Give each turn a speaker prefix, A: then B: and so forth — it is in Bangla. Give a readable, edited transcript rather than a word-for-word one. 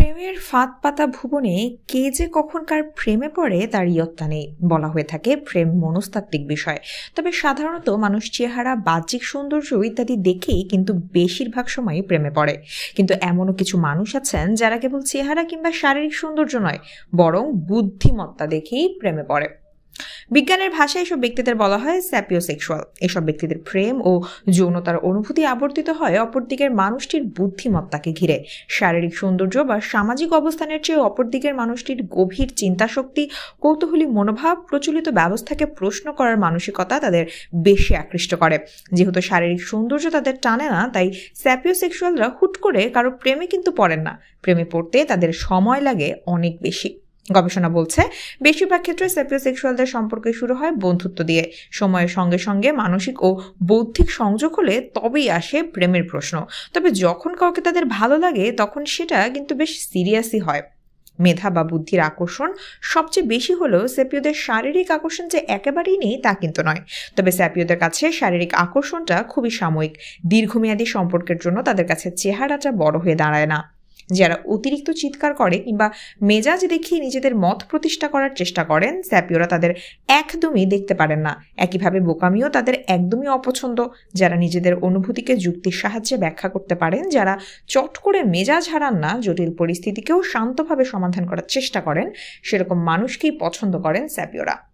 A: প্রেমের ফাঁদ পাতা ভুবনে কে যে কখন কার প্রেমে পড়ে তার ইয়ত্তা নেই। বলা হয়ে থাকে প্রেম মনস্তাত্ত্বিক বিষয়। তবে সাধারণত মানুষ চেহারা, বাহ্যিক সৌন্দর্য ইত্যাদি দেখেই কিন্তু বেশিরভাগ সময়ই প্রেমে পড়ে। কিন্তু এমনও কিছু মানুষ আছেন যারা কেবল চেহারা কিংবা শারীরিক সৌন্দর্য নয়, বরং বুদ্ধিমত্তা দেখেই প্রেমে পড়ে। বিজ্ঞানের ভাষায় এসব ব্যক্তিদের বলা হয় স্যাপিওসেক্সুয়াল। এসব ব্যক্তিদের প্রেম ও যৌনতার অনুভূতি আবর্তিত হয় অপরদিকের মানুষটির বুদ্ধিমত্তাকে ঘিরে। শারীরিক সৌন্দর্য বা সামাজিক অবস্থানের চেয়ে অপরদিকের মানুষটির গভীর চিন্তাশক্তি, কৌতূহলী মনোভাব, প্রচলিত ব্যবস্থাকে প্রশ্ন করার মানসিকতা তাদের বেশি আকৃষ্ট করে। যেহেতু শারীরিক সৌন্দর্য তাদের টানে না, তাই স্যাপিওসেক্সুয়ালরা হুট করে কারো প্রেমে কিন্তু পড়েন না। প্রেমে পড়তে তাদের সময় লাগে অনেক বেশি। গবেষণা বলছে বেশিরভাগ ক্ষেত্রে স্যাপিওসেক্সুয়ালদের সম্পর্ক শুরু হয় বন্ধুত্ব দিয়ে। সময়ের সঙ্গে সঙ্গে মানসিক ও বৌদ্ধিক সংযোগ হলে তবেই আসে প্রেমের প্রশ্ন। তবে যখন কাউকে তাদের ভালো লাগে তখন সেটা কিন্তু বেশ সিরিয়াসই হয়। মেধা বা বুদ্ধির আকর্ষণ সবচেয়ে বেশি হলেও স্যাপিওদের শারীরিক আকর্ষণ যে একেবারেই নেই তা কিন্তু নয়। তবে স্যাপিওদের কাছে শারীরিক আকর্ষণটা খুবই সাময়িক। দীর্ঘমেয়াদী সম্পর্কের জন্য তাদের কাছে চেহারাটা বড় হয়ে দাঁড়ায় না। যারা অতিরিক্ত চিৎকার করে কিংবা মেজাজ দেখিয়ে নিজেদের মত প্রতিষ্ঠা করার চেষ্টা করেন, স্যাপিওরা তাদের একদমই দেখতে পারেন না। একইভাবে বোকামিও তাদের একদমই অপছন্দ। যারা নিজেদের অনুভূতিকে যুক্তির সাহায্যে ব্যাখ্যা করতে পারেন, যারা চট করে মেজাজ হারান না, জটিল পরিস্থিতিকেও শান্তভাবে সমাধান করার চেষ্টা করেন, সেরকম মানুষকেই পছন্দ করেন স্যাপিওরা।